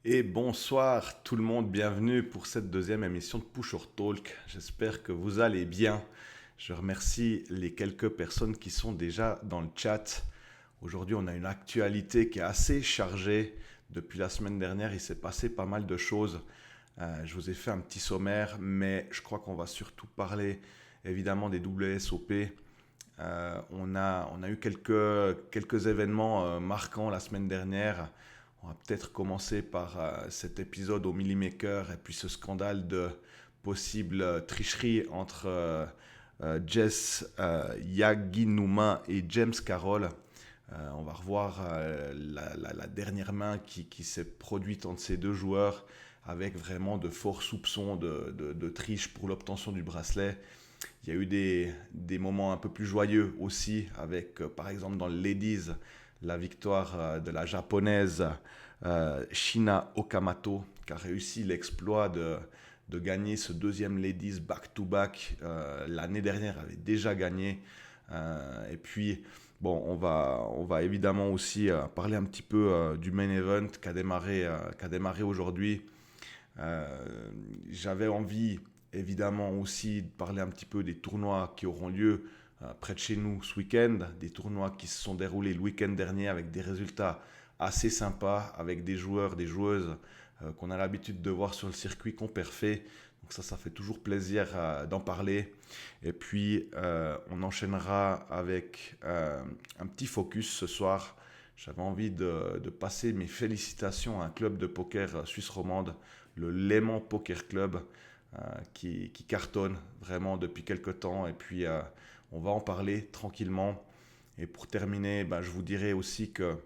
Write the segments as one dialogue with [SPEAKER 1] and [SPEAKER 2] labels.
[SPEAKER 1] Et bonsoir tout le monde, bienvenue pour cette deuxième émission de Push or Talk. J'espère que vous allez bien. Je remercie les quelques personnes qui sont déjà dans le chat. Aujourd'hui, on a une actualité qui est assez chargée. Depuis la semaine dernière, il s'est passé pas mal de choses. Je vous ai fait un petit sommaire, mais je crois qu'on va surtout parler évidemment des WSOP. On a eu quelques événements marquants la semaine dernière. On va peut-être commencer par cet épisode au Millimaker et puis ce scandale de possible tricherie entre Jess Yaginuma et James Carroll. On va revoir la dernière main qui s'est produite entre ces deux joueurs avec vraiment de forts soupçons de triche pour l'obtention du bracelet. Il y a eu des moments un peu plus joyeux aussi, avec par exemple dans le Ladies, la victoire de la japonaise Shina Okamoto, qui a réussi l'exploit de gagner ce deuxième Ladies back-to-back. L'année dernière, elle avait déjà gagné. Et puis, bon, on va évidemment aussi parler un petit peu du main event qui a démarré aujourd'hui. J'avais envie évidemment aussi de parler un petit peu des tournois qui auront lieu près de chez nous ce week-end, des tournois qui se sont déroulés le week-end dernier avec des résultats assez sympas, avec des joueurs, des joueuses qu'on a l'habitude de voir sur le circuit qu'on perfait. Donc ça fait toujours plaisir d'en parler. Et puis on enchaînera avec un petit focus ce soir. J'avais envie de passer mes félicitations à un club de poker suisse romande, le Léman Poker Club, qui cartonne vraiment depuis quelques temps. Et puis, on va en parler tranquillement. Et pour terminer, je vous dirai aussi que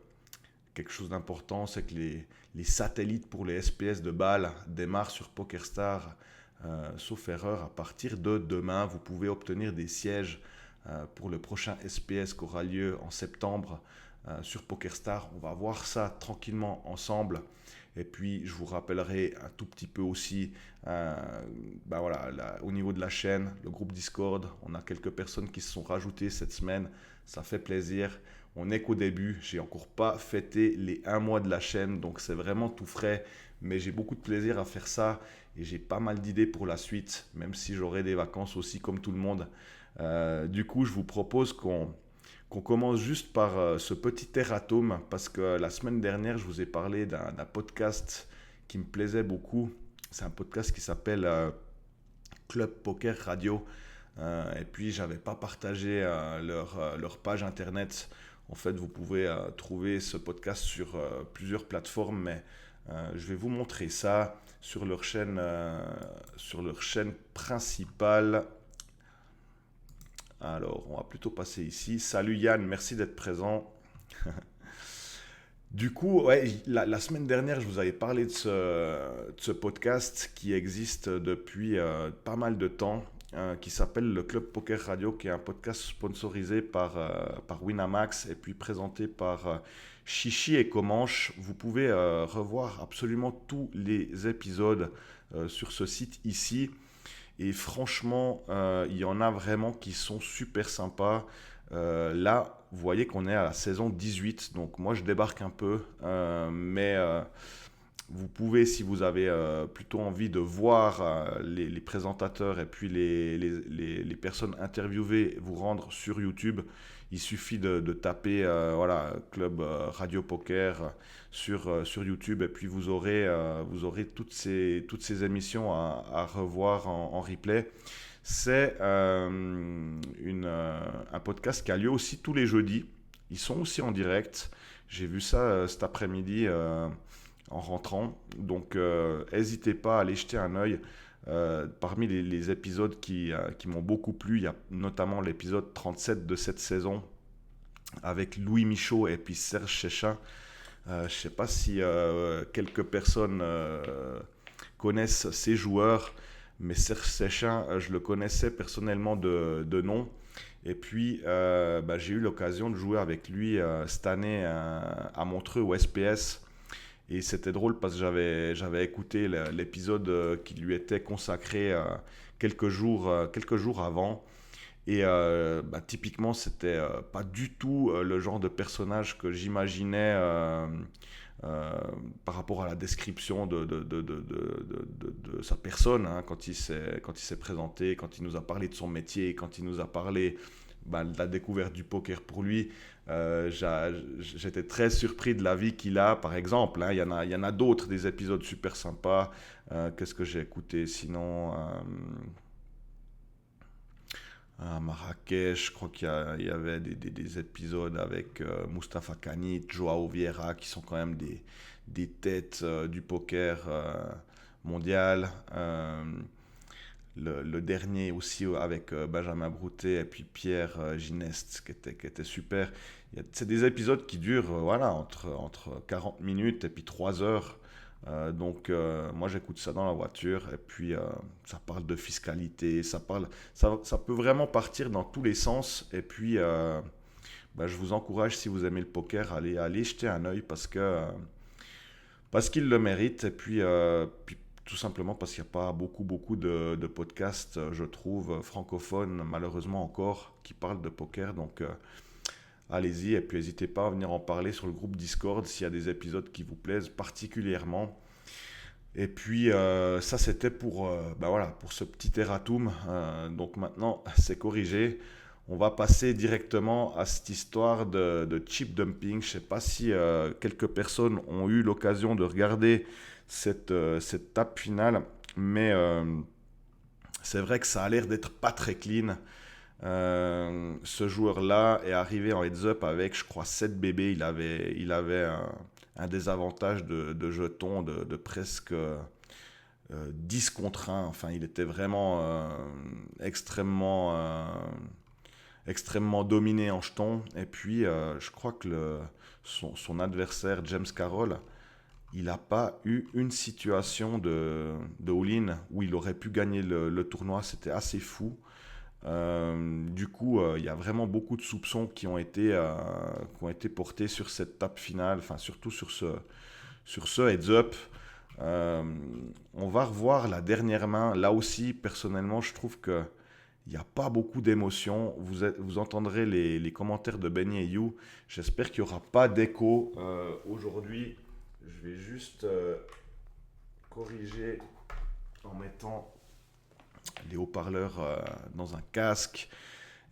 [SPEAKER 1] quelque chose d'important, c'est que les satellites pour les SPS de Bâle démarrent sur PokerStar, sauf erreur, à partir de demain. Vous pouvez obtenir des sièges pour le prochain SPS qui aura lieu en septembre sur PokerStar. On va voir ça tranquillement ensemble. Et puis, je vous rappellerai un tout petit peu aussi, au niveau de la chaîne, le groupe Discord, on a quelques personnes qui se sont rajoutées cette semaine. Ça fait plaisir. On n'est qu'au début. J'ai encore pas fêté les 1 mois de la chaîne, donc c'est vraiment tout frais. Mais j'ai beaucoup de plaisir à faire ça et j'ai pas mal d'idées pour la suite, même si j'aurai des vacances aussi comme tout le monde. Du coup, je vous propose qu'on commence juste par ce petit erratum, parce que la semaine dernière, je vous ai parlé d'un podcast qui me plaisait beaucoup. C'est un podcast qui s'appelle Club Poker Radio. Et puis, j'avais pas partagé leur page internet. En fait, vous pouvez trouver ce podcast sur plusieurs plateformes, mais je vais vous montrer ça sur leur chaîne principale. Alors, on va plutôt passer ici. Salut Yann, merci d'être présent. Du coup, ouais, la semaine dernière, je vous avais parlé de ce podcast qui existe depuis pas mal de temps, qui s'appelle le Club Poker Radio, qui est un podcast sponsorisé par Winamax et puis présenté par Chichi et Comanche. Vous pouvez revoir absolument tous les épisodes sur ce site ici. Et franchement, il y en a vraiment qui sont super sympas. Là, vous voyez qu'on est à la saison 18, donc moi je débarque un peu, mais vous pouvez, si vous avez plutôt envie de voir les présentateurs et puis les personnes interviewées, vous rendre sur YouTube. Il suffit de taper voilà, Club Radio Poker sur YouTube et puis vous aurez toutes ces émissions à revoir en replay. C'est un podcast qui a lieu aussi tous les jeudis. Ils sont aussi en direct. J'ai vu ça cet après-midi en rentrant. Donc, n'hésitez pas à aller jeter un œil. Parmi les épisodes qui m'ont beaucoup plu, il y a notamment l'épisode 37 de cette saison avec Louis Michaud et puis Serge Chechin. Je ne sais pas si quelques personnes connaissent ces joueurs, mais Serge Chechin, je le connaissais personnellement de nom. Et puis, j'ai eu l'occasion de jouer avec lui cette année à Montreux au SPS. Et c'était drôle parce que j'avais écouté l'épisode qui lui était consacré quelques jours avant. Et typiquement, c'était pas du tout le genre de personnage que j'imaginais par rapport à la description de sa personne, hein, quand il s'est présenté, quand il nous a parlé de son métier, quand il nous a parlé de la découverte du poker pour lui. J'étais très surpris de la vie qu'il a, par exemple. Hein, il y en a d'autres, des épisodes super sympas. Qu'est-ce que j'ai écouté sinon à Marrakech, je crois qu'il y avait des épisodes avec Mustafa Kanit, Joao Vieira, qui sont quand même des têtes du poker mondial. Le dernier aussi avec Benjamin Broutet et puis Pierre Gineste qui était super. C'est des épisodes qui durent entre 40 minutes et puis 3 heures. Donc moi j'écoute ça dans la voiture et puis ça parle de fiscalité, ça peut vraiment partir dans tous les sens et puis je vous encourage, si vous aimez le poker, allez jeter un œil parce qu'il le mérite et puis tout simplement parce qu'il n'y a pas beaucoup de podcasts, je trouve, francophones malheureusement encore, qui parlent de poker. Donc allez-y et puis n'hésitez pas à venir en parler sur le groupe Discord s'il y a des épisodes qui vous plaisent particulièrement. Et puis ça c'était pour ce petit erratum. Donc maintenant c'est corrigé. On va passer directement à cette histoire de chip dumping. Je ne sais pas si quelques personnes ont eu l'occasion de regarder cette tape finale, mais c'est vrai que ça a l'air d'être pas très clean. Ce joueur-là est arrivé en heads-up avec, je crois, 7 bébés. Il avait un désavantage de jetons de presque 10 contre 1. Enfin, il était vraiment extrêmement dominé en jetons. Et puis, je crois que son adversaire, James Carroll, il n'a pas eu une situation de all-in où il aurait pu gagner le tournoi. C'était assez fou. Du coup, il y a vraiment beaucoup de soupçons qui ont été portés sur cette tape finale, enfin surtout sur ce heads-up. On va revoir la dernière main. Là aussi, personnellement, je trouve que il n'y a pas beaucoup d'émotions. Vous entendrez les commentaires de Benny et You. J'espère qu'il n'y aura pas d'écho aujourd'hui. Je vais juste corriger en mettant les haut-parleurs dans un casque.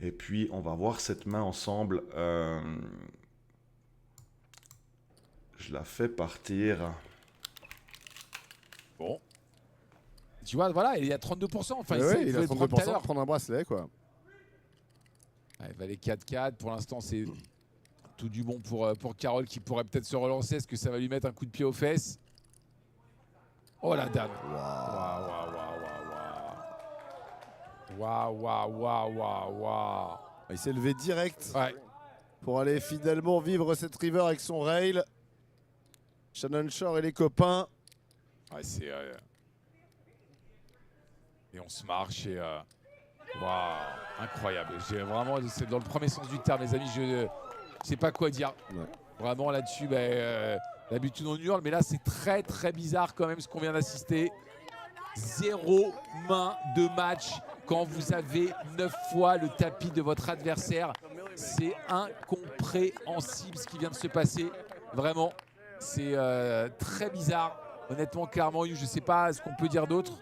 [SPEAKER 1] Et puis, on va voir cette main ensemble. Je la fais partir.
[SPEAKER 2] Bon. Tu vois, voilà, il y a 32%. Enfin,
[SPEAKER 3] il a 32% prendre un bracelet, quoi.
[SPEAKER 2] Il valait 4-4. Pour l'instant, c'est tout du bon pour Carroll qui pourrait peut-être se relancer. Est-ce que ça va lui mettre un coup de pied aux fesses? Oh la dame. Waouh.
[SPEAKER 3] Il s'est levé direct
[SPEAKER 2] Ouais.
[SPEAKER 3] pour aller fidèlement vivre cette river avec son rail. Shannon Shore et les copains.
[SPEAKER 2] Ouais, c'est... Et on se marche et... Waouh, incroyable. C'est dans le premier sens du terme, les amis. Je sais pas quoi dire.
[SPEAKER 3] Ouais.
[SPEAKER 2] Vraiment là-dessus, d'habitude on hurle, mais là c'est très très bizarre quand même ce qu'on vient d'assister. 0 main de match quand vous avez 9 fois le tapis de votre adversaire. C'est incompréhensible ce qui vient de se passer. Vraiment, c'est très bizarre. Honnêtement, clairement, je ne sais pas ce qu'on peut dire d'autre.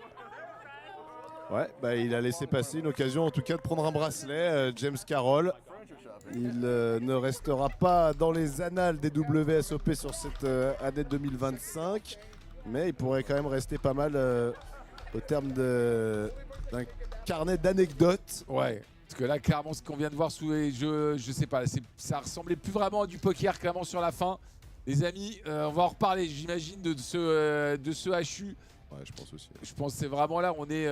[SPEAKER 3] Ouais, il a laissé passer une occasion en tout cas de prendre un bracelet, James Carroll. Il ne restera pas dans les annales des WSOP sur cette année 2025, mais il pourrait quand même rester pas mal au terme d'un carnet d'anecdotes.
[SPEAKER 2] Ouais, parce que là, clairement, ce qu'on vient de voir sous les jeux, je sais pas, ça ressemblait plus vraiment à du poker, clairement, sur la fin. Les amis, on va en reparler, j'imagine, de ce HU.
[SPEAKER 3] Ouais, je pense aussi.
[SPEAKER 2] Je pense que c'est vraiment là où on est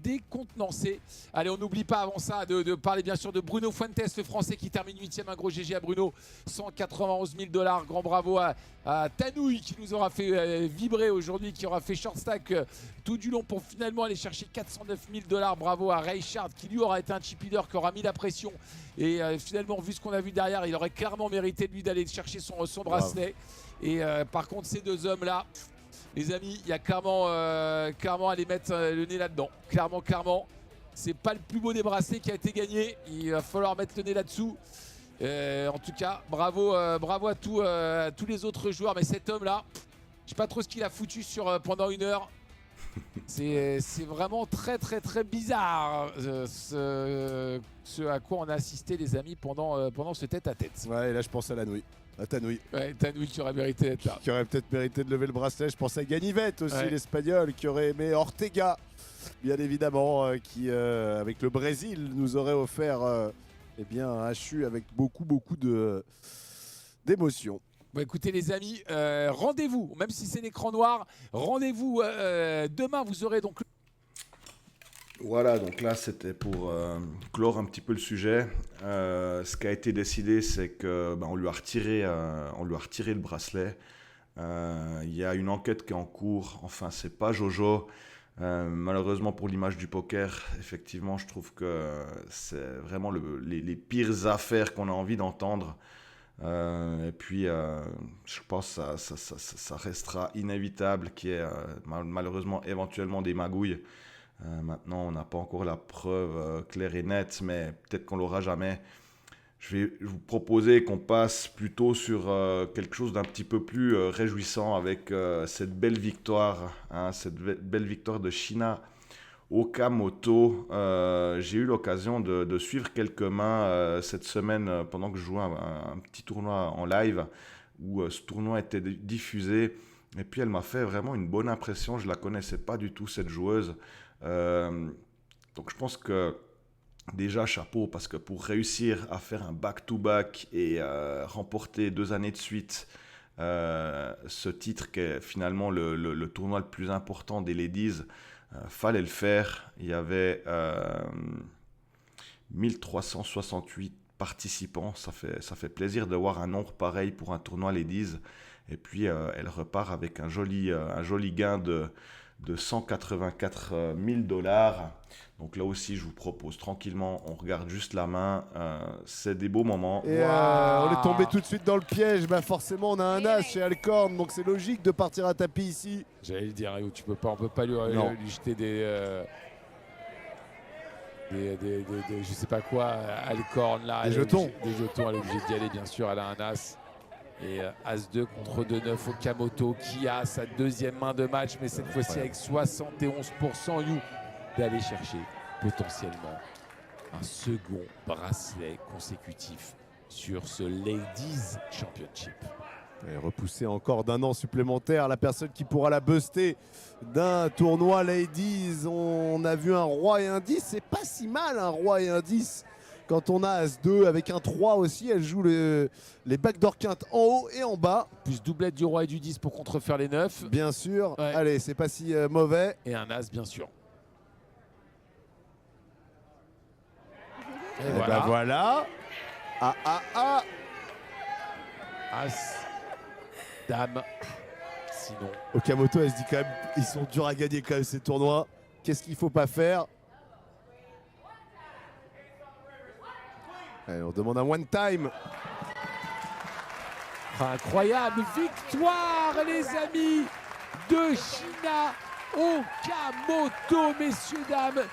[SPEAKER 2] décontenancé. Allez, on n'oublie pas avant ça de parler bien sûr de Bruno Fuentes, le français qui termine 8e. Un gros GG à Bruno, 191 000 $. Grand bravo à Tanouille qui nous aura fait vibrer aujourd'hui, qui aura fait short stack tout du long pour finalement aller chercher 409 000 $. Bravo à Richard qui lui aura été un chip leader, qui aura mis la pression. Et finalement, vu ce qu'on a vu derrière, il aurait clairement mérité lui d'aller chercher son bracelet. Et par contre, ces deux hommes-là, les amis, il y a clairement à les mettre le nez là-dedans. Clairement. C'est pas le plus beau des bracelets qui a été gagné. Il va falloir mettre le nez là-dessous. En tout cas, bravo à tous les autres joueurs. Mais cet homme-là, je sais pas trop ce qu'il a foutu pendant 1 heure. C'est vraiment très très très bizarre ce à quoi on a assisté les amis pendant ce tête-à-tête.
[SPEAKER 3] Ouais, et là je pense à la nouille. À Tanouille.
[SPEAKER 2] Ouais, Tanouille qui aurait mérité d'être là.
[SPEAKER 3] Qui aurait peut-être mérité de lever le bracelet. Je pense à Ganivet aussi,
[SPEAKER 2] Ouais.
[SPEAKER 3] l'Espagnol, qui aurait aimé Ortega, bien évidemment, qui avec le Brésil nous aurait offert eh bien, un HU avec beaucoup d'émotions.
[SPEAKER 2] Bon, écoutez les amis, rendez-vous, même si c'est l'écran noir, rendez-vous demain, vous aurez donc...
[SPEAKER 1] Voilà, donc là c'était pour clore un petit peu le sujet. Ce qui a été décidé, c'est que on lui a retiré le bracelet. Il y a une enquête qui est en cours. Enfin, c'est pas Jojo. Malheureusement pour l'image du poker, effectivement, je trouve que c'est vraiment les pires affaires qu'on a envie d'entendre. Et puis, je pense que ça restera inévitable qu'il y ait malheureusement éventuellement des magouilles. Maintenant, on n'a pas encore la preuve claire et nette, mais peut-être qu'on l'aura jamais. Je vais vous proposer qu'on passe plutôt sur quelque chose d'un petit peu plus réjouissant avec cette belle victoire, cette belle victoire de Shiina Okamoto. J'ai eu l'occasion de suivre quelques mains cette semaine pendant que je jouais un petit tournoi en live où ce tournoi était diffusé. Et puis elle m'a fait vraiment une bonne impression. Je ne la connaissais pas du tout, cette joueuse. Donc je pense que déjà chapeau, parce que pour réussir à faire un back-to-back et remporter 2 années de suite ce titre qui est finalement le tournoi le plus important des ladies, fallait le faire. Il y avait 1368 participants, ça fait plaisir de voir un nombre pareil pour un tournoi ladies. Et puis elle repart avec un joli gain de 184 000 $. Donc là aussi, je vous propose tranquillement, on regarde juste la main. C'est des beaux moments.
[SPEAKER 3] Et on est tombé tout de suite dans le piège. Bah forcément, on a un as chez Alcorn, donc c'est logique de partir à tapis ici.
[SPEAKER 2] J'allais le dire, on peut pas lui jeter des je sais pas quoi, Alcorn là.
[SPEAKER 3] Des jetons.
[SPEAKER 2] Des jetons, elle est obligée d'y aller, bien sûr, elle a un as. Et As-2 contre 2-9 Okamoto qui a sa deuxième main de match, mais cette fois-ci avec 71% You d'aller chercher potentiellement un second bracelet consécutif sur ce Ladies Championship.
[SPEAKER 3] Et repoussé encore d'1 an supplémentaire, la personne qui pourra la buster d'un tournoi Ladies. On a vu un roi et un 10, c'est pas si mal un roi et un 10. Quand on a As-2 avec un 3 aussi, elle joue les backdoor quintes en haut et en bas.
[SPEAKER 2] Plus doublette du roi et du 10 pour contrefaire les 9.
[SPEAKER 3] Bien sûr.
[SPEAKER 2] Ouais.
[SPEAKER 3] Allez, c'est pas si mauvais.
[SPEAKER 2] Et un As, bien sûr. Et
[SPEAKER 3] voilà.
[SPEAKER 2] As, Dame. Sinon.
[SPEAKER 3] Okamoto, elle se dit quand même, ils sont durs à gagner quand même ces tournois. Qu'est-ce qu'il faut pas faire? Allez, on demande un one time.
[SPEAKER 2] Incroyable victoire, les amis, de Shiina Okamoto, messieurs, dames.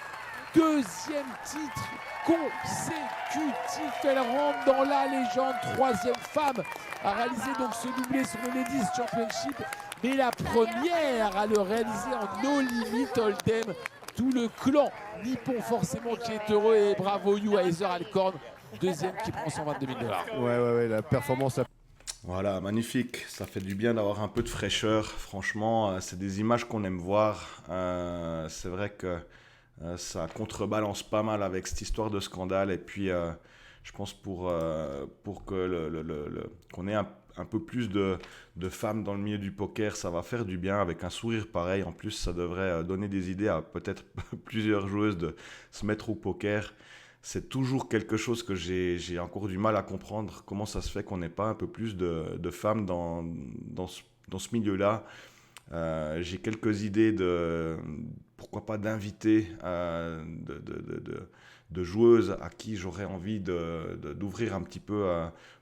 [SPEAKER 2] Deuxième titre consécutif. Elle rentre dans la légende. 3e femme à réaliser donc ce doublé sur le Ladies Championship. Mais la première à le réaliser en No Limit Hold'em. Tout le clan nippon forcément qui est heureux. Et bravo You à Heather Alcorn. Deuxième qui prend 122 000 $.
[SPEAKER 3] Ouais, la performance.
[SPEAKER 1] Voilà, magnifique. Ça fait du bien d'avoir un peu de fraîcheur. Franchement, c'est des images qu'on aime voir. C'est vrai que ça contrebalance pas mal avec cette histoire de scandale. Et puis, je pense pour que qu'on ait un peu plus de femmes dans le milieu du poker, ça va faire du bien avec un sourire pareil. En plus, ça devrait donner des idées à peut-être plusieurs joueuses de se mettre au poker. C'est toujours quelque chose que j'ai encore du mal à comprendre. Comment ça se fait qu'on n'ait pas un peu plus de femmes dans ce milieu-là. J'ai quelques idées pourquoi pas d'inviter de joueuses à qui j'aurais envie d'ouvrir un petit peu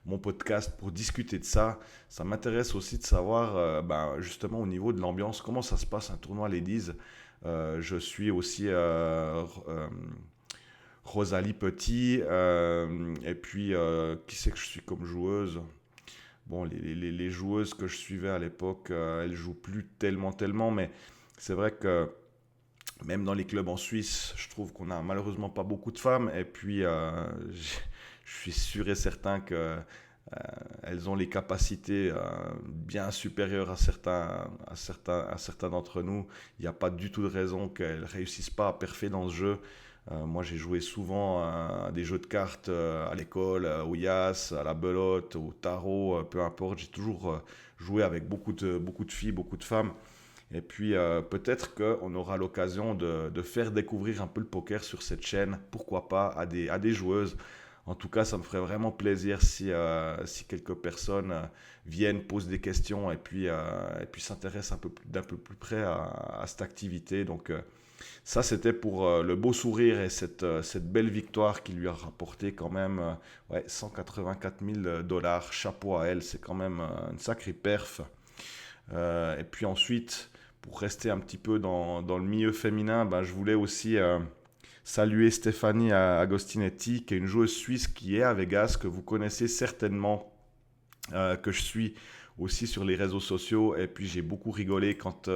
[SPEAKER 1] mon podcast pour discuter de ça. Ça m'intéresse aussi de savoir justement au niveau de l'ambiance, comment ça se passe un tournoi Ladies. Je suis aussi Rosalie Petit, et puis qui c'est que je suis comme joueuse? Bon, les joueuses que je suivais à l'époque, elles jouent plus tellement, mais c'est vrai que même dans les clubs en Suisse, je trouve qu'on a malheureusement pas beaucoup de femmes. Et puis, je suis sûr et certain que elles ont les capacités bien supérieures à certains d'entre nous. Il n'y a pas du tout de raison qu'elles réussissent pas à perfer dans ce jeu. Moi, j'ai joué souvent à des jeux de cartes à l'école, au Yas, à la belote, au tarot, peu importe. J'ai toujours joué avec beaucoup de filles, beaucoup de femmes. Et puis peut-être qu'on aura l'occasion de faire découvrir un peu le poker sur cette chaîne, pourquoi pas, à des joueuses. En tout cas, ça me ferait vraiment plaisir si quelques personnes viennent, posent des questions et puis s'intéressent d'un peu plus près à cette activité. Donc ça, c'était pour le beau sourire et cette belle victoire qui lui a rapporté quand même ouais, 184 000 dollars. Chapeau à elle, c'est quand même une sacrée perf. Et puis ensuite, pour rester un petit peu dans le milieu féminin, ben, je voulais aussi saluer Stéphanie Agostinetti, qui est une joueuse suisse qui est à Vegas, que vous connaissez certainement, que je suis aussi sur les réseaux sociaux. Et puis j'ai beaucoup rigolé quand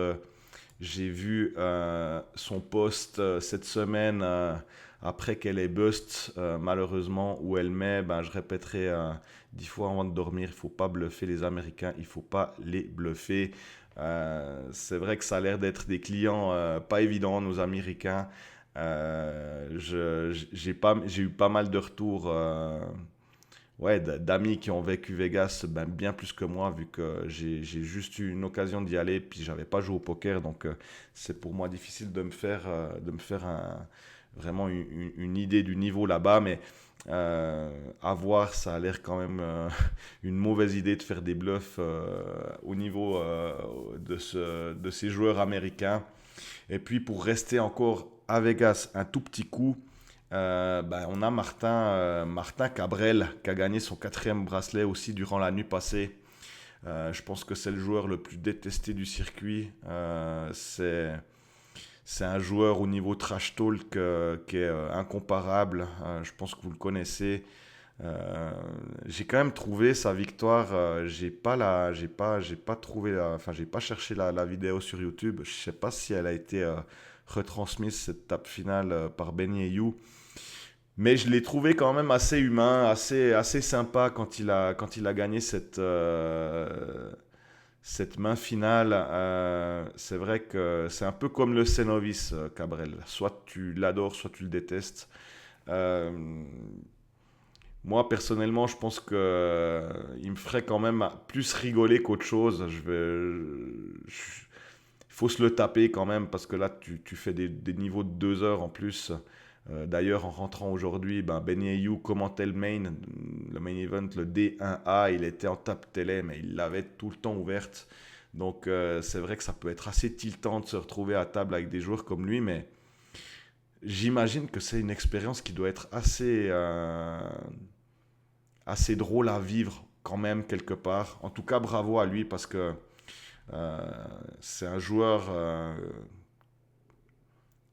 [SPEAKER 1] j'ai vu son post cette semaine après qu'elle ait bust, malheureusement, où elle met, ben, je répéterai 10 fois avant de dormir, il ne faut pas bluffer les Américains, il ne faut pas les bluffer. C'est vrai que ça a l'air d'être des clients pas évidents, nos Américains. J'ai eu pas mal de retours ouais, d'amis qui ont vécu Vegas ben, bien plus que moi, vu que j'ai juste eu une occasion d'y aller, puis j'avais pas joué au poker, donc c'est pour moi difficile de me faire vraiment une idée du niveau là-bas, mais à voir, ça a l'air quand même une mauvaise idée de faire des bluffs au niveau de ces joueurs américains. Et puis pour rester encore à Vegas un tout petit coup, ben, on a Martin Cabrel qui a gagné son 4e bracelet aussi durant la nuit passée. Je pense que c'est le joueur le plus détesté du circuit. C'est un joueur au niveau trash talk qui est incomparable. Je pense que vous le connaissez. J'ai quand même trouvé sa victoire. J'ai pas trouvé, enfin j'ai pas cherché la vidéo sur YouTube. Je sais pas si elle a été retransmise cette tape finale par Benny Eyu. Mais je l'ai trouvé quand même assez humain, assez sympa quand il a gagné cette main finale. C'est vrai que c'est un peu comme le Cenovis, Cabrel. Soit tu l'adores, soit tu le détestes. Euh, Moi, personnellement, je pense que il me ferait quand même plus rigoler qu'autre chose. Il faut se le taper quand même, parce que là, tu fais des niveaux de 2 heures en plus. D'ailleurs, en rentrant aujourd'hui, ben Eyu commentait le main event, le D1A. Il était en tape télé, mais il l'avait tout le temps ouverte. Donc, c'est vrai que ça peut être assez tiltant de se retrouver à table avec des joueurs comme lui, mais j'imagine que c'est une expérience qui doit être assez drôle à vivre quand même quelque part. En tout cas, bravo à lui, parce que c'est un joueur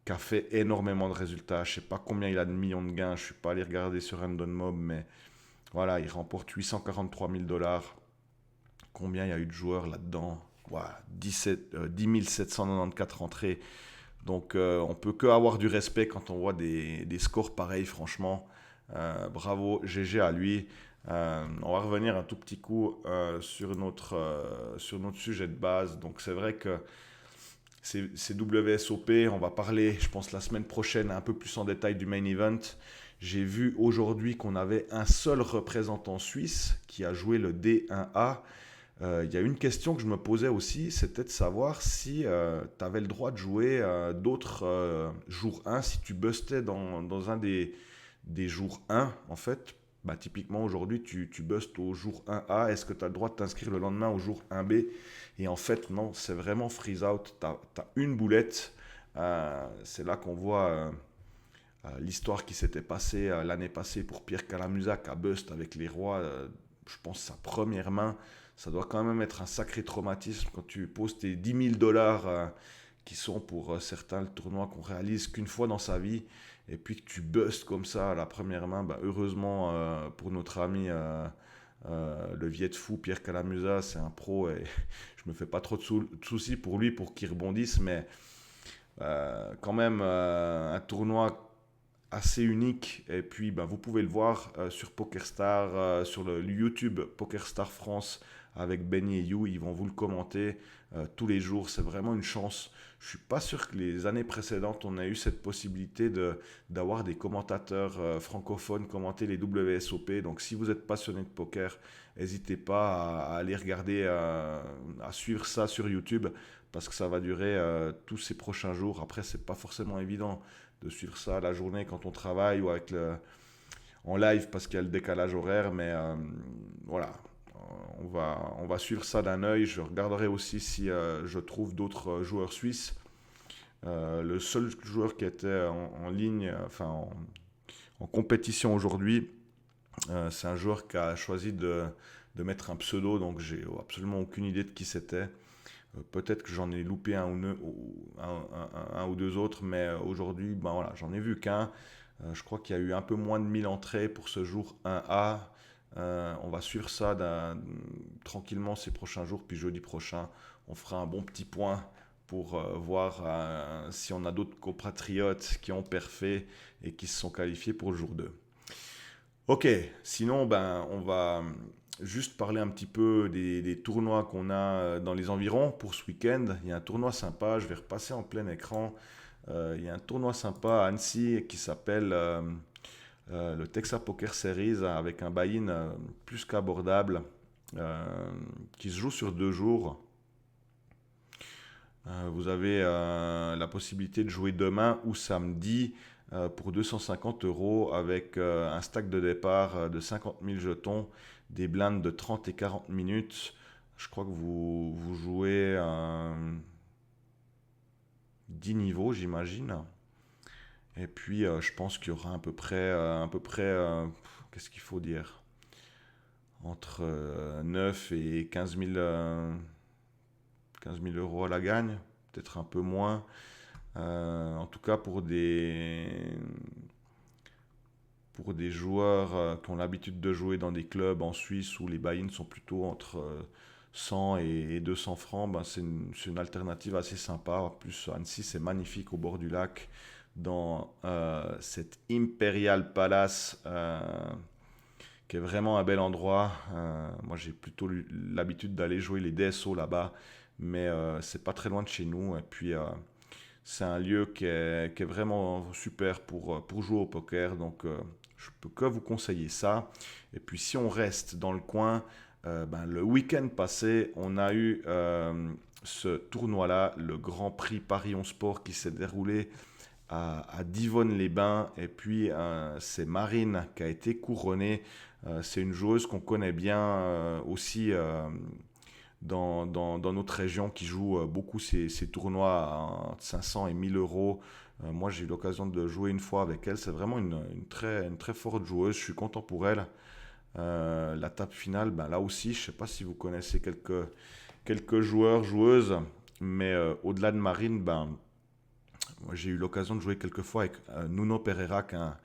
[SPEAKER 1] qui a fait énormément de résultats. Je ne sais pas combien il a de millions de gains. Je ne suis pas allé regarder sur Random Mob, mais voilà, il remporte 843 000 dollars. Combien il y a eu de joueurs là-dedans? Voilà, 10 794 rentrées. Donc on peut que avoir du respect quand on voit des scores pareils, franchement. Bravo, GG à lui. On va revenir un tout petit coup sur notre sujet de base. Donc c'est vrai que c'est WSOP. On va parler, je pense, la semaine prochaine un peu plus en détail du main event. J'ai vu aujourd'hui qu'on avait un seul représentant suisse qui a joué le D1A. Il y a une question que je me posais aussi, c'était de savoir si tu avais le droit de jouer d'autres jours 1, si tu bustais dans un des jours 1, en fait. Bah, typiquement, aujourd'hui, tu bustes au jour 1A. Est-ce que tu as le droit de t'inscrire le lendemain au jour 1B? Et en fait, non, c'est vraiment freeze out. Tu as une boulette. C'est là qu'on voit l'histoire qui s'était passée l'année passée pour Pierre Calamusac à bust avec les rois. Je pense sa première main. Ça doit quand même être un sacré traumatisme quand tu poses tes 10 000 dollars qui sont pour certains le tournoi qu'on réalise qu'une fois dans sa vie, et puis que tu bustes comme ça à la première main. Heureusement pour notre ami le Viet Fou, Pierre Calamusa, c'est un pro et je me fais pas trop de soucis pour lui, pour qu'il rebondisse, mais quand même un tournoi assez unique. Et puis vous pouvez le voir sur PokerStar, sur le YouTube PokerStar France avec Benny et You, ils vont vous le commenter tous les jours. C'est vraiment une chance. Je suis pas sûr que les années précédentes on a eu cette possibilité d'avoir des commentateurs francophones commenter les WSOP. Donc si vous êtes passionné de poker, n'hésitez pas à aller regarder, à suivre ça sur YouTube, parce que ça va durer tous ces prochains jours. Après, c'est pas forcément évident de suivre ça la journée quand on travaille ou en live parce qu'il y a le décalage horaire, mais voilà, on va suivre ça d'un œil. Je regarderai aussi si je trouve d'autres joueurs suisses. Le seul joueur qui était en ligne, en compétition aujourd'hui, c'est un joueur qui a choisi de mettre un pseudo, donc j'ai absolument aucune idée de qui c'était. Peut-être que j'en ai loupé un ou deux autres, mais aujourd'hui, voilà, j'en ai vu qu'un. Je crois qu'il y a eu un peu moins de 1000 entrées pour ce jour 1A. On va suivre ça tranquillement ces prochains jours, puis jeudi prochain, on fera un bon petit point pour voir si on a d'autres compatriotes qui ont perfé et qui se sont qualifiés pour le jour 2. Ok, sinon, on va juste parler un petit peu des tournois qu'on a dans les environs pour ce week-end. Il y a un tournoi sympa, je vais repasser en plein écran. Il y a un tournoi sympa à Annecy qui s'appelle le Texas Poker Series, avec un buy-in plus qu'abordable, qui se joue sur 2 jours. Vous avez la possibilité de jouer demain ou samedi pour 250 € avec un stack de départ de 50 000 jetons, des blindes de 30 et 40 minutes. Je crois que vous jouez 10 niveaux, j'imagine. Et puis, je pense qu'il y aura à peu près qu'est-ce qu'il faut dire, entre 9 et 15 000 € à la gagne, peut-être un peu moins. En tout cas, pour des joueurs qui ont l'habitude de jouer dans des clubs en Suisse où les buy-ins sont plutôt entre 100 et 200 francs, c'est une alternative assez sympa. En plus, Annecy, c'est magnifique au bord du lac, dans cet Imperial Palace, qui est vraiment un bel endroit. Moi, j'ai plutôt l'habitude d'aller jouer les DSO là-bas, mais c'est pas très loin de chez nous. Et puis, c'est un lieu qui est vraiment super pour jouer au poker. Donc, je peux que vous conseiller ça. Et puis, si on reste dans le coin, le week-end passé, on a eu ce tournoi-là, le Grand Prix Paris 11 Sport, qui s'est déroulé à Divonne-les-Bains. Et puis, c'est Marine qui a été couronnée. C'est une joueuse qu'on connaît bien aussi dans notre région, qui joue beaucoup ces tournois entre 500 et 1000 €. Moi, j'ai eu l'occasion de jouer une fois avec elle. C'est vraiment une très forte joueuse. Je suis content pour elle. La table finale, là aussi, je ne sais pas si vous connaissez quelques joueurs, joueuses, mais au-delà de Marine, moi, j'ai eu l'occasion de jouer quelques fois avec Nuno Pereira, qui est un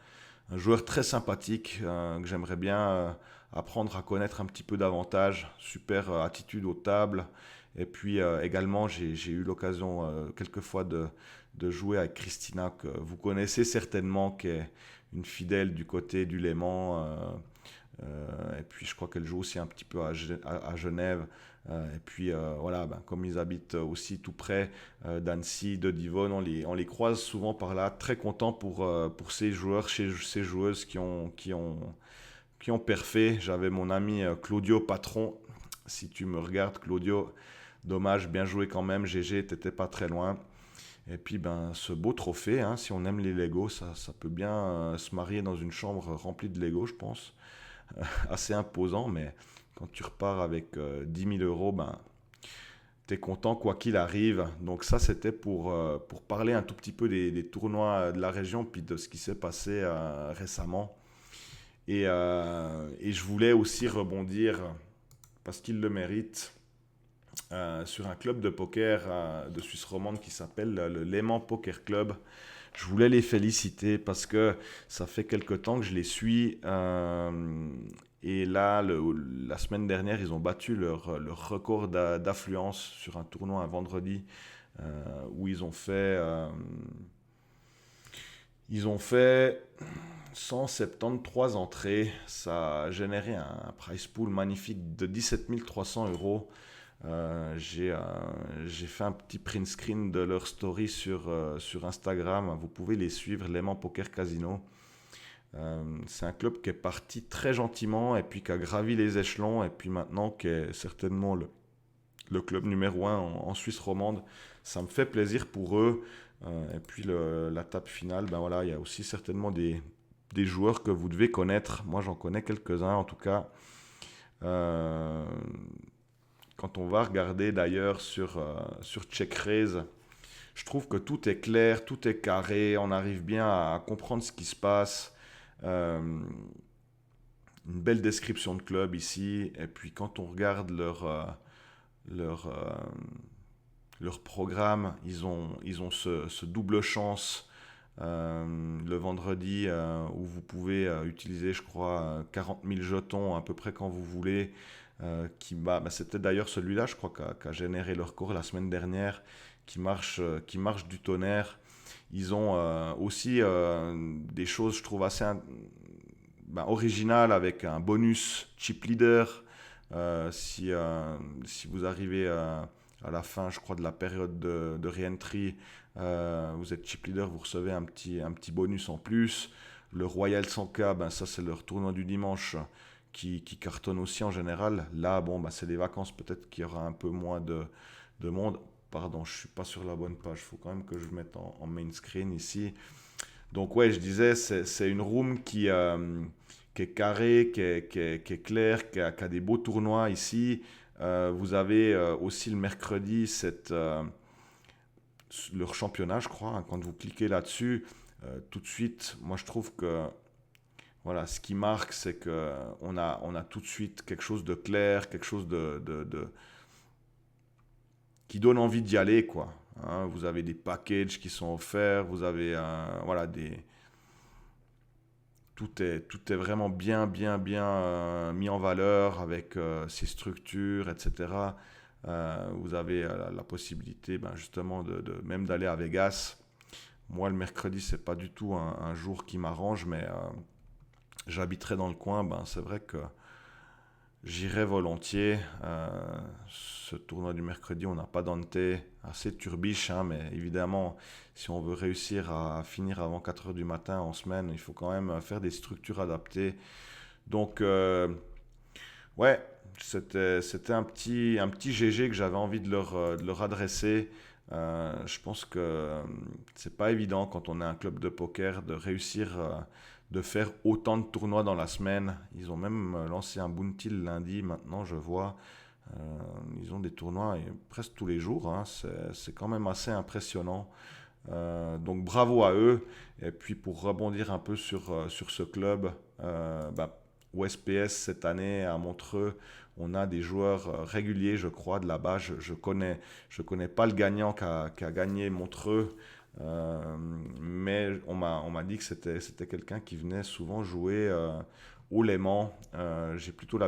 [SPEAKER 1] joueur très sympathique, que j'aimerais bien apprendre à connaître un petit peu davantage. Super attitude aux tables. Et puis également, j'ai eu l'occasion quelques fois de jouer avec Christina, que vous connaissez certainement, qui est une fidèle du côté du Léman. Et puis je crois qu'elle joue aussi un petit peu à Genève. Et puis voilà, comme ils habitent aussi tout près d'Annecy, de Divonne, on les croise souvent par là. Très content pour ces joueurs, ces joueuses qui ont perfé. J'avais mon ami Claudio Patron. Si tu me regardes, Claudio, dommage, bien joué quand même. GG, t'étais pas très loin. Et puis ce beau trophée, hein, si on aime les Legos, ça peut bien se marier dans une chambre remplie de Legos, je pense. Assez imposant, mais quand tu repars avec 10 000 €, t'es content quoi qu'il arrive. Donc ça, c'était pour parler un tout petit peu des tournois de la région, puis de ce qui s'est passé récemment. Et je voulais aussi rebondir, parce qu'il le mérite, sur un club de poker de Suisse romande qui s'appelle le Léman Poker Club. Je voulais les féliciter parce que ça fait quelque temps que je les suis. Et là, la semaine dernière, ils ont battu leur record d'affluence sur un tournoi un vendredi où ils ont fait 173 entrées. Ça a généré un prize pool magnifique de 17 300 euros. J'ai fait un petit print screen de leur story sur Instagram. Vous pouvez les suivre, Léman Poker Casino. C'est un club qui est parti très gentiment et puis qui a gravi les échelons et puis maintenant qui est certainement le club numéro 1 en Suisse romande. Ça me fait plaisir pour eux. Et puis la table finale, ben voilà, il y a aussi certainement des joueurs que vous devez connaître. Moi, j'en connais quelques-uns en tout cas. Quand on va regarder d'ailleurs sur CheckRaise, je trouve que tout est clair, tout est carré, on arrive bien à comprendre ce qui se passe. Une belle description de club ici. Et puis quand on regarde leur programme, ils ont ce double chance le vendredi où vous pouvez utiliser, je crois, 40 000 jetons à peu près quand vous voulez. C'était d'ailleurs celui-là, je crois, qui a généré leur cours la semaine dernière, qui marche du tonnerre. Ils ont aussi des choses, je trouve, assez originales avec un bonus chip leader. Si vous arrivez à la fin, je crois, de la période de re-entry, vous êtes chip leader, vous recevez un petit bonus en plus. Le Royal 100K, ça c'est leur tournoi du dimanche qui cartonne aussi en général. Là, c'est des vacances, peut-être qu'il y aura un peu moins de monde. Pardon, je ne suis pas sur la bonne page, il faut quand même que je le mette en main screen ici. Donc ouais, je disais, c'est une room qui est carrée, qui est claire, qui a des beaux tournois ici. Vous avez aussi le mercredi leur championnat, je crois, hein. Quand vous cliquez là-dessus, tout de suite, moi je trouve que voilà, ce qui marque, c'est qu'on a tout de suite quelque chose de clair, quelque chose qui donne envie d'y aller, quoi. Hein, vous avez des packages qui sont offerts, vous avez voilà, tout est vraiment bien mis en valeur avec ses structures, etc. Vous avez la possibilité justement même d'aller à Vegas. Moi, le mercredi, c'est pas du tout un jour qui m'arrange, mais j'habiterai dans le coin. C'est vrai que j'irai volontiers. Ce tournoi du mercredi, on n'a pas Dante, assez turbiche, hein, mais évidemment, si on veut réussir à finir avant 4 heures du matin en semaine, il faut quand même faire des structures adaptées. Donc, ouais, c'était un petit GG que j'avais envie de leur adresser. Je pense que c'est pas évident quand on est un club de poker de réussir de faire autant de tournois dans la semaine. Ils ont même lancé un bounty le lundi, maintenant je vois. Ils ont des tournois presque tous les jours, hein. C'est quand même assez impressionnant. Donc bravo à eux. Et puis pour rebondir un peu sur ce club, au SPS cette année à Montreux, on a des joueurs réguliers, je crois, de là-bas. Je connais pas le gagnant qui a gagné Montreux. Mais on m'a dit que c'était quelqu'un qui venait souvent jouer au Léman. J'ai plutôt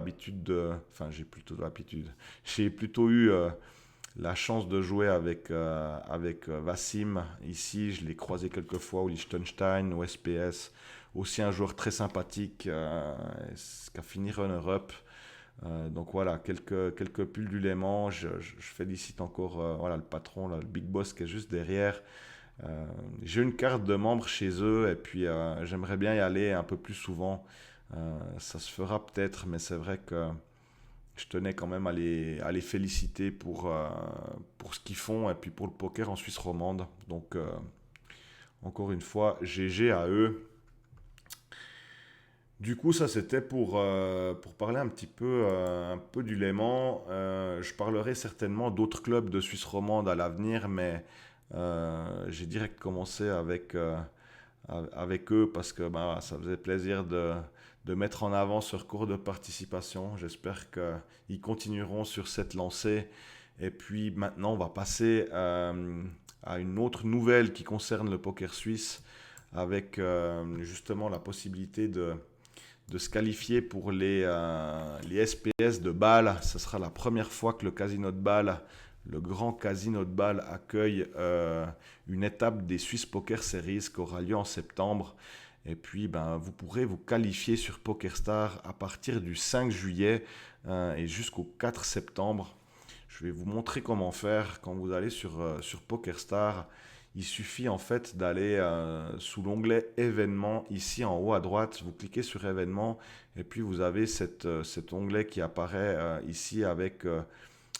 [SPEAKER 1] eu la chance de jouer avec Wassim ici. Je l'ai croisé quelques fois au Liechtenstein, au SPS. Aussi un joueur très sympathique qui a fini runner-up. Donc voilà, quelques pulls du Léman. Je félicite encore voilà, le patron, là, le big boss qui est juste derrière. J'ai une carte de membre chez eux et puis j'aimerais bien y aller un peu plus souvent. Ça se fera peut-être, mais c'est vrai que je tenais quand même à les féliciter pour ce qu'ils font et puis pour le poker en Suisse romande. Donc encore une fois, GG à eux. Du coup, ça c'était pour parler un peu du Léman. Je parlerai certainement d'autres clubs de Suisse romande à l'avenir, mais j'ai direct commencé avec eux parce que ça faisait plaisir de mettre en avant ce recours de participation. J'espère qu'ils continueront sur cette lancée Et puis maintenant, on va passer à une autre nouvelle qui concerne le poker suisse, avec justement la possibilité de se qualifier pour les SPS de Bâle. Ce sera la première fois que le casino de Bâle, le grand casino de Bâle, accueille une étape des Swiss Poker Series qui aura lieu en septembre. Et puis, vous pourrez vous qualifier sur PokerStar à partir du 5 juillet et jusqu'au 4 septembre. Je vais vous montrer comment faire quand vous allez sur PokerStar. Il suffit en fait d'aller sous l'onglet événements ici en haut à droite. Vous cliquez sur événements et puis vous avez cet onglet qui apparaît ici avec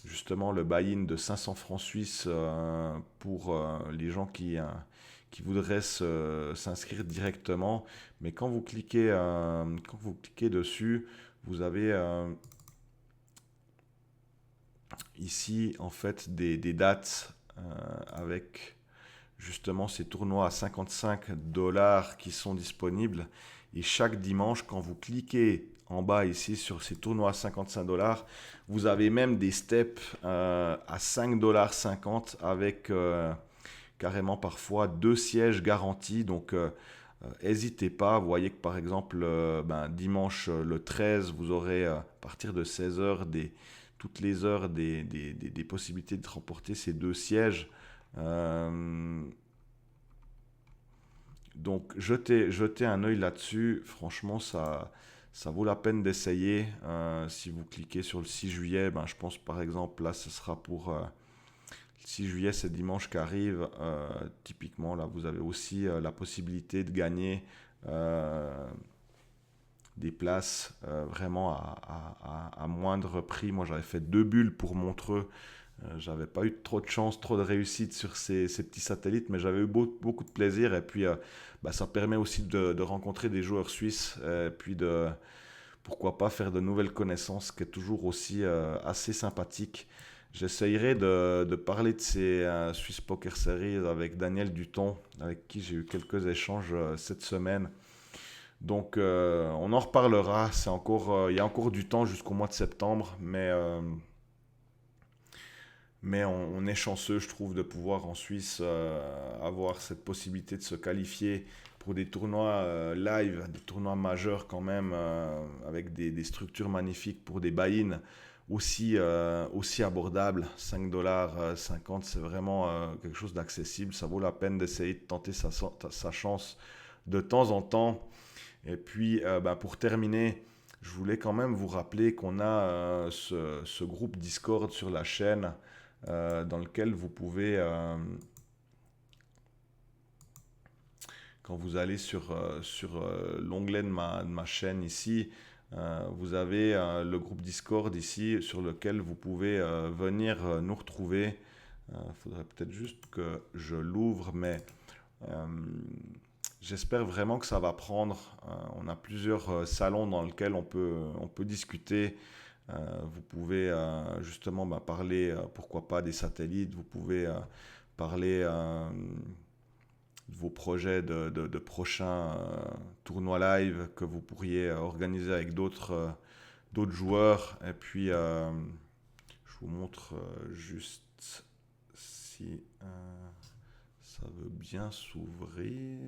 [SPEAKER 1] justement le buy-in de 500 francs suisses pour les gens qui voudraient s'inscrire directement. Mais quand vous cliquez dessus, vous avez ici en fait des dates avec justement ces tournois à 55 $ qui sont disponibles. Et chaque dimanche, quand vous cliquez en bas ici sur ces tournois à 55 $, vous avez même des steps à 5,50 $ avec carrément parfois 2 sièges garantis. Donc n'hésitez pas. Vous voyez que par exemple dimanche le 13, vous aurez à partir de 16 h toutes les heures des possibilités de remporter ces 2 sièges. Donc jetez un œil là-dessus. Franchement, ça vaut la peine d'essayer. Si vous cliquez sur le 6 juillet, je pense par exemple là ce sera pour le 6 juillet, c'est dimanche qui arrive. Typiquement là vous avez aussi la possibilité de gagner des places vraiment à moindre prix. Moi j'avais fait 2 bulles pour Montreux. J'avais pas eu trop de chance, trop de réussite sur ces petits satellites, mais j'avais eu beaucoup de plaisir. Et puis, ça permet aussi de rencontrer des joueurs suisses, et puis pourquoi pas faire de nouvelles connaissances, qui est toujours aussi assez sympathique. J'essayerai de parler de ces Swiss Poker Series avec Daniel Duton, avec qui j'ai eu quelques échanges cette semaine. Donc, on en reparlera. Il y a encore du temps jusqu'au mois de septembre, mais on est chanceux, je trouve, de pouvoir en Suisse avoir cette possibilité de se qualifier pour des tournois live, des tournois majeurs quand même, avec des structures magnifiques pour des buy-in aussi abordables. 5,50 $, c'est vraiment quelque chose d'accessible. Ça vaut la peine d'essayer de tenter sa chance de temps en temps. Et puis, pour terminer, je voulais quand même vous rappeler qu'on a ce groupe Discord sur la chaîne dans lequel vous pouvez, quand vous allez sur l'onglet de ma chaîne ici, vous avez le groupe Discord ici sur lequel vous pouvez venir nous retrouver. Faudrait peut-être juste que je l'ouvre, mais j'espère vraiment que ça va prendre. On a plusieurs salons dans lesquels on peut discuter. Vous pouvez justement parler, pourquoi pas, des satellites. Vous pouvez parler de vos projets de prochains tournois live que vous pourriez organiser avec d'autres joueurs. Et puis, je vous montre juste si ça veut bien s'ouvrir.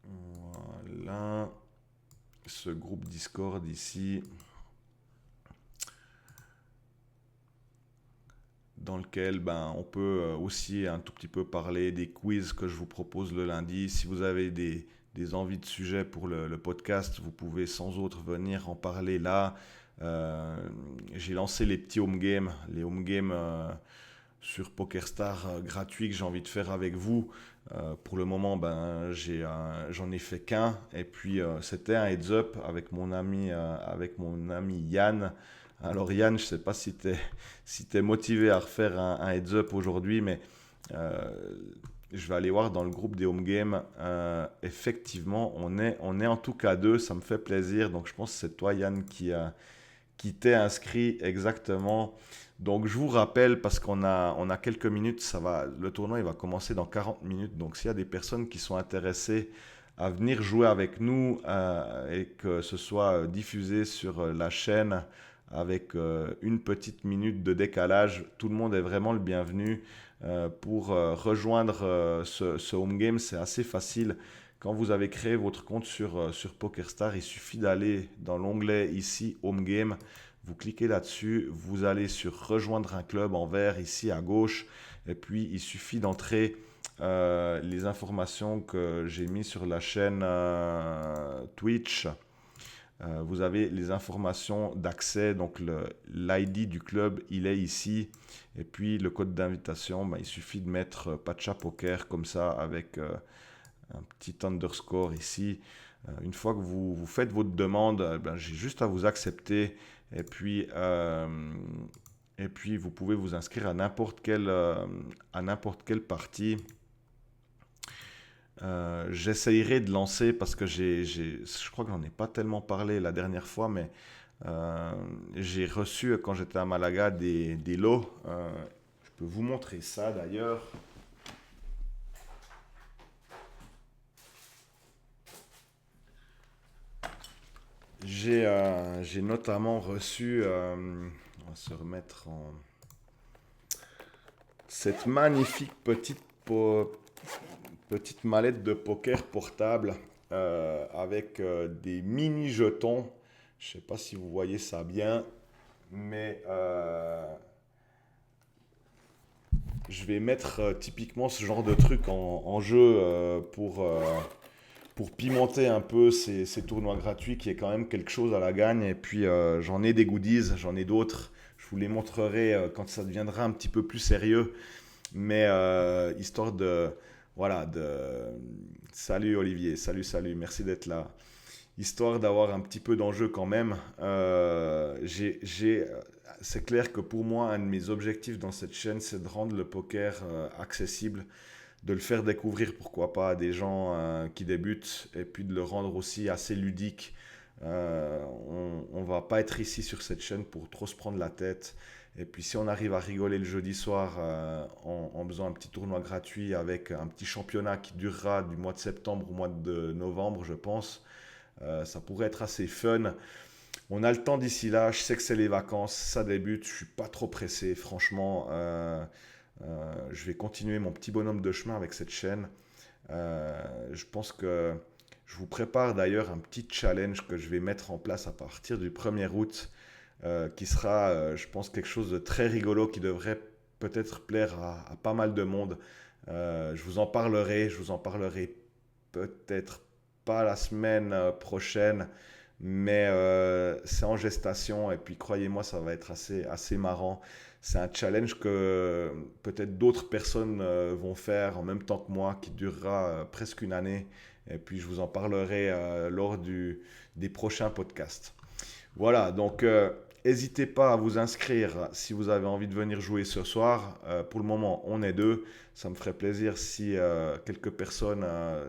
[SPEAKER 1] Voilà. Ce groupe Discord ici, dans lequel on peut aussi un tout petit peu parler des quiz que je vous propose le lundi. Si vous avez des envies de sujets pour le podcast, vous pouvez sans autre venir en parler là. J'ai lancé les petits home games, les home games sur PokerStar gratuits que j'ai envie de faire avec vous. Pour le moment, j'en ai fait qu'un. Et puis, c'était un heads-up avec mon ami Yann. Alors Yann, je ne sais pas si tu es motivé à refaire un heads-up aujourd'hui, mais je vais aller voir dans le groupe des home games. Effectivement, on est en tout cas 2, ça me fait plaisir. Donc je pense que c'est toi Yann qui t'es inscrit exactement. Donc je vous rappelle, parce qu'on a quelques minutes, le tournoi il va commencer dans 40 minutes. Donc s'il y a des personnes qui sont intéressées à venir jouer avec nous et que ce soit diffusé sur la chaîne avec une petite minute de décalage. Tout le monde est vraiment le bienvenu pour rejoindre ce home game. C'est assez facile. Quand vous avez créé votre compte sur PokerStar, il suffit d'aller dans l'onglet ici Home Game. Vous cliquez là-dessus, vous allez sur rejoindre un club en vert ici à gauche. Et puis il suffit d'entrer les informations que j'ai mis sur la chaîne Twitch. Vous avez les informations d'accès, donc l'ID du club, il est ici. Et puis le code d'invitation, il suffit de mettre Pacha Poker comme ça avec un petit underscore ici. Une fois que vous faites votre demande, j'ai juste à vous accepter. Et puis vous pouvez vous inscrire à n'importe quelle partie. J'essayerai de lancer parce que je crois que j'en ai pas tellement parlé la dernière fois, mais j'ai reçu quand j'étais à Malaga des lots. Je peux vous montrer ça d'ailleurs. J'ai notamment reçu, on va se remettre en cette magnifique petite mallette de poker portable avec des mini jetons. Je ne sais pas si vous voyez ça bien, mais je vais mettre typiquement ce genre de truc en jeu pour pimenter un peu ces tournois gratuits qui est quand même quelque chose à la gagne. Et puis j'en ai des goodies, j'en ai d'autres. Je vous les montrerai quand ça deviendra un petit peu plus sérieux. Mais histoire voilà, salut Olivier, salut, merci d'être là. Histoire d'avoir un petit peu d'enjeu quand même. C'est clair que pour moi, un de mes objectifs dans cette chaîne, c'est de rendre le poker accessible, de le faire découvrir, pourquoi pas, à des gens qui débutent, et puis de le rendre aussi assez ludique. On ne va pas être ici sur cette chaîne pour trop se prendre la tête. Et puis si on arrive à rigoler le jeudi soir en faisant un petit tournoi gratuit avec un petit championnat qui durera du mois de septembre au mois de novembre, je pense, ça pourrait être assez fun. On a le temps d'ici là, je sais que c'est les vacances, ça débute, je ne suis pas trop pressé, franchement. Je vais continuer mon petit bonhomme de chemin avec cette chaîne. Je pense que je vous prépare d'ailleurs un petit challenge que je vais mettre en place à partir du 1er août. Qui sera, je pense, quelque chose de très rigolo qui devrait peut-être plaire à pas mal de monde. Je vous en parlerai peut-être pas la semaine prochaine, mais c'est en gestation et puis croyez-moi, ça va être assez marrant. C'est un challenge que peut-être d'autres personnes vont faire en même temps que moi, qui durera presque une année. Et puis je vous en parlerai lors des prochains podcasts. Voilà, donc n'hésitez pas à vous inscrire si vous avez envie de venir jouer ce soir. Pour le moment, on est 2. Ça me ferait plaisir si quelques personnes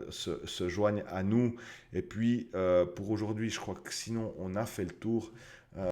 [SPEAKER 1] se joignent à nous. Et puis, pour aujourd'hui, je crois que sinon, on a fait le tour.